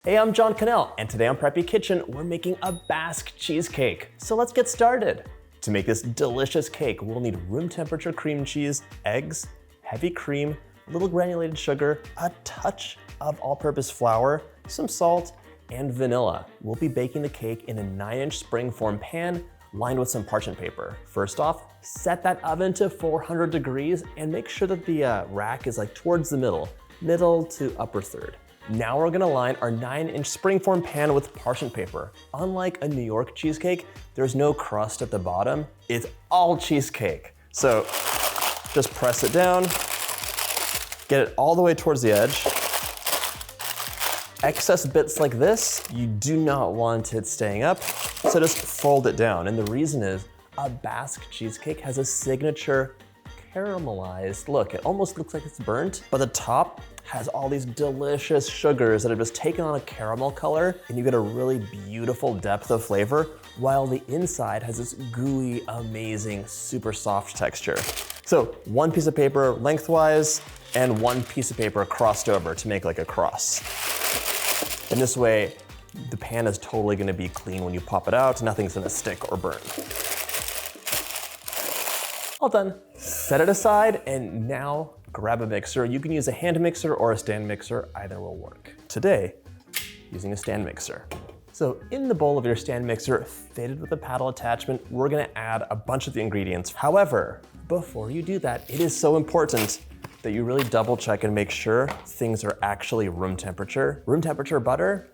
Hey, I'm John Cannell, and today on Preppy Kitchen, we're making a Basque cheesecake. So let's get started. To make this delicious cake, we'll need room temperature cream cheese, eggs, heavy cream, a little granulated sugar, a touch of all-purpose flour, some salt, and vanilla. We'll be baking the cake in a 9-inch springform pan lined with some parchment paper. First off, set that oven to 400 degrees and make sure that the rack is like towards the middle to upper third. Now we're gonna line our 9-inch springform pan with parchment paper. Unlike a New York cheesecake, there's no crust at the bottom. It's all cheesecake. So just press it down, get it all the way towards the edge. Excess bits like this, you do not want it staying up, so just fold it down. And the reason is, a Basque cheesecake has a signature caramelized look. It almost looks like it's burnt, but the top has all these delicious sugars that have just taken on a caramel color, and you get a really beautiful depth of flavor, while the inside has this gooey, amazing, super soft texture. So 1 piece of paper lengthwise, and 1 piece of paper crossed over to make like a cross. And this way, the pan is totally gonna be clean when you pop it out, nothing's gonna stick or burn. All done. Set it aside, and now grab a mixer. You can use a hand mixer or a stand mixer, either will work. Today, using a stand mixer. So in the bowl of your stand mixer, fitted with a paddle attachment, we're gonna add a bunch of the ingredients. However, before you do that, it is so important that you really double check and make sure things are actually room temperature. Room temperature butter,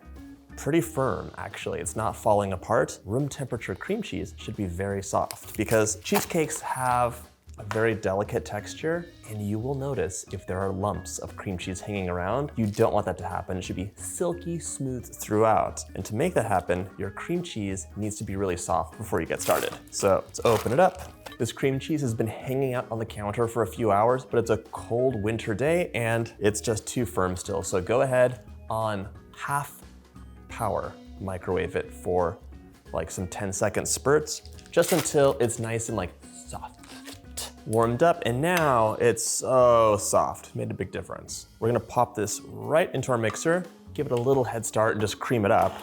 pretty firm actually, it's not falling apart. Room temperature cream cheese should be very soft because cheesecakes have a very delicate texture, and you will notice if there are lumps of cream cheese hanging around, you don't want that to happen. It should be silky smooth throughout. And to make that happen, your cream cheese needs to be really soft before you get started. So let's open it up. This cream cheese has been hanging out on the counter for a few hours, but it's a cold winter day and it's just too firm still. So go ahead on half power, microwave it for like some 10-second spurts, just until it's nice and like soft. Warmed up, and now it's so soft. Made a big difference. We're gonna pop this right into our mixer, give it a little head start and just cream it up.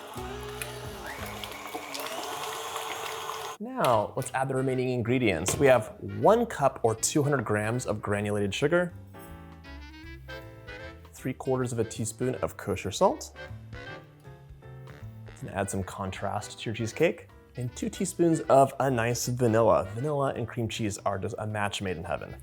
Now, let's add the remaining ingredients. We have 1 cup or 200 grams of granulated sugar, 3/4 of a teaspoon of kosher salt, and add some contrast to your cheesecake, and 2 teaspoons of a nice vanilla. Vanilla and cream cheese are just a match made in heaven.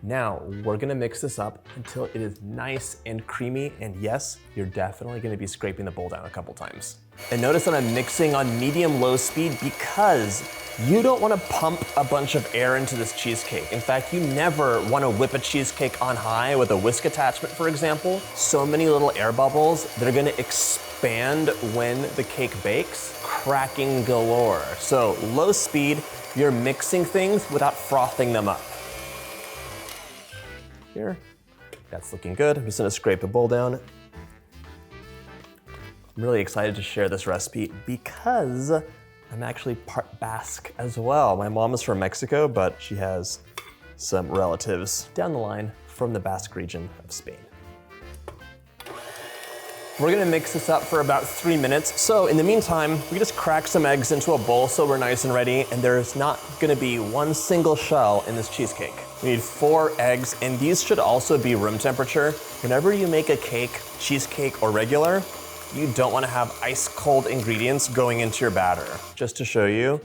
Now, we're gonna mix this up until it is nice and creamy, and yes, you're definitely gonna be scraping the bowl down a couple times. And notice that I'm mixing on medium-low speed because you don't wanna pump a bunch of air into this cheesecake. In fact, you never wanna whip a cheesecake on high with a whisk attachment, for example. So many little air bubbles that are gonna expand when the cake bakes, cracking galore. So low speed, you're mixing things without frothing them up. Here, that's looking good. I'm just gonna scrape the bowl down. I'm really excited to share this recipe because I'm actually part Basque as well. My mom is from Mexico, but she has some relatives down the line from the Basque region of Spain. We're gonna mix this up for about 3 minutes. So in the meantime, we just crack some eggs into a bowl so we're nice and ready, and there's not gonna be 1 single shell in this cheesecake. We need 4 eggs, and these should also be room temperature. Whenever you make a cake, cheesecake or regular, you don't wanna have ice cold ingredients going into your batter. Just to show you,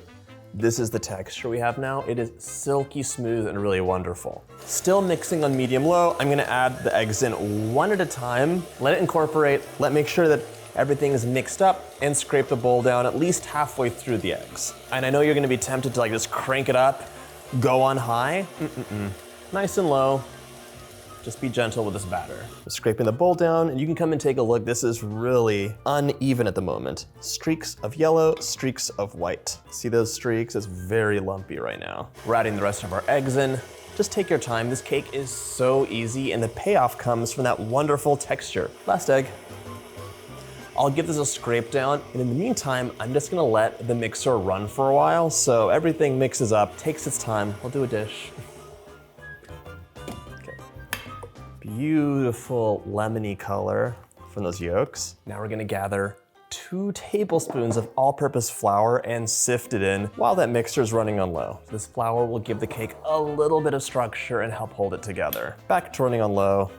this is the texture we have now. It is silky smooth and really wonderful. Still mixing on medium-low, I'm gonna add the eggs in 1 at a time, let it incorporate, make sure that everything is mixed up, and scrape the bowl down at least halfway through the eggs. And I know you're gonna be tempted to like just crank it up, go on high. Nice and low. Just be gentle with this batter. Just scraping the bowl down, and you can come and take a look. This is really uneven at the moment. Streaks of yellow, streaks of white. See those streaks? It's very lumpy right now. We're adding the rest of our eggs in. Just take your time. This cake is so easy, and the payoff comes from that wonderful texture. Last egg. I'll give this a scrape down, and in the meantime, I'm just gonna let the mixer run for a while so everything mixes up, takes its time. I'll do a dish. Okay. Beautiful lemony color from those yolks. Now we're gonna gather 2 tablespoons of all-purpose flour and sift it in while that mixture is running on low. This flour will give the cake a little bit of structure and help hold it together. Back to running on low,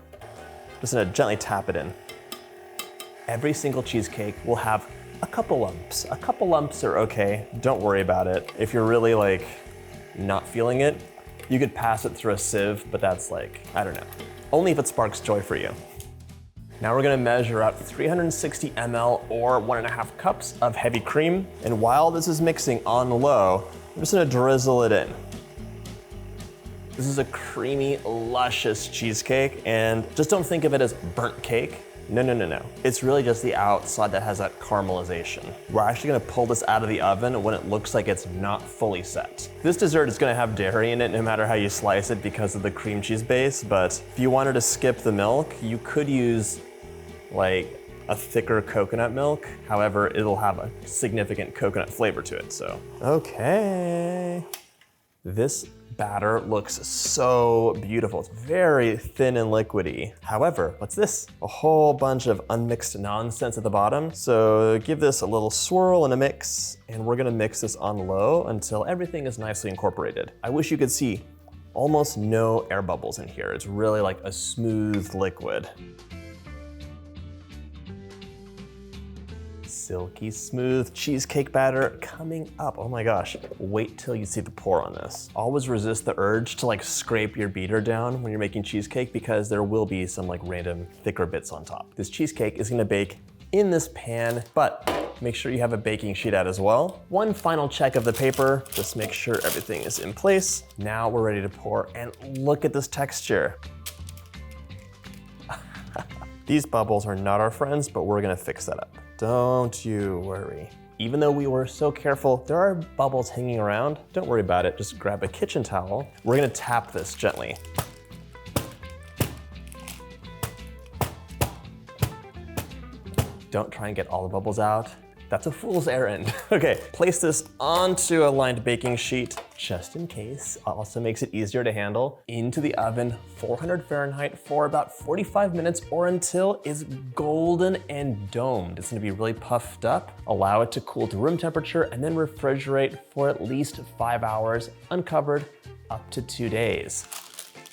just gonna gently tap it in. Every single cheesecake will have a couple lumps. A couple lumps are okay, don't worry about it. If you're really like not feeling it, you could pass it through a sieve, but that's like, I don't know. Only if it sparks joy for you. Now we're gonna measure out 360 ml or 1.5 cups of heavy cream. And while this is mixing on low, I'm just gonna drizzle it in. This is a creamy, luscious cheesecake, and just don't think of it as burnt cake. No, no, no, no. It's really just the outside that has that caramelization. We're actually gonna pull this out of the oven when it looks like it's not fully set. This dessert is gonna have dairy in it no matter how you slice it because of the cream cheese base, but if you wanted to skip the milk, you could use like a thicker coconut milk. However, it'll have a significant coconut flavor to it, so. Okay. This batter looks so beautiful. It's very thin and liquidy. However, what's this? A whole bunch of unmixed nonsense at the bottom. So give this a little swirl and a mix, and we're gonna mix this on low until everything is nicely incorporated. I wish you could see almost no air bubbles in here. It's really like a smooth liquid. Silky smooth cheesecake batter coming up. Oh my gosh, wait till you see the pour on this. Always resist the urge to like scrape your beater down when you're making cheesecake because there will be some like random thicker bits on top. This cheesecake is gonna bake in this pan, but make sure you have a baking sheet out as well. One final check of the paper, just make sure everything is in place. Now we're ready to pour, and look at this texture. These bubbles are not our friends, but we're gonna fix that up. Don't you worry. Even though we were so careful, there are bubbles hanging around. Don't worry about it, just grab a kitchen towel. We're gonna tap this gently. Don't try and get all the bubbles out. That's a fool's errand. Okay, place this onto a lined baking sheet, just in case. Also makes it easier to handle. Into the oven, 400 Fahrenheit for about 45 minutes or until it's golden and domed. It's gonna be really puffed up. Allow it to cool to room temperature and then refrigerate for at least 5 hours, uncovered, up to 2 days.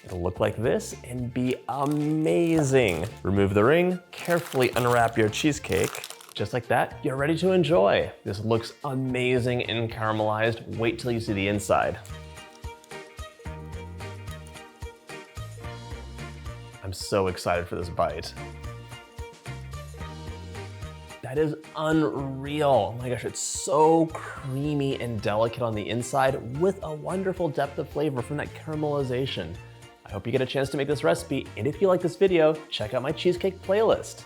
It'll look like this and be amazing. Remove the ring, carefully unwrap your cheesecake. Just like that, you're ready to enjoy. This looks amazing and caramelized. Wait till you see the inside. I'm so excited for this bite. That is unreal. Oh my gosh, it's so creamy and delicate on the inside with a wonderful depth of flavor from that caramelization. I hope you get a chance to make this recipe, and if you like this video, check out my cheesecake playlist.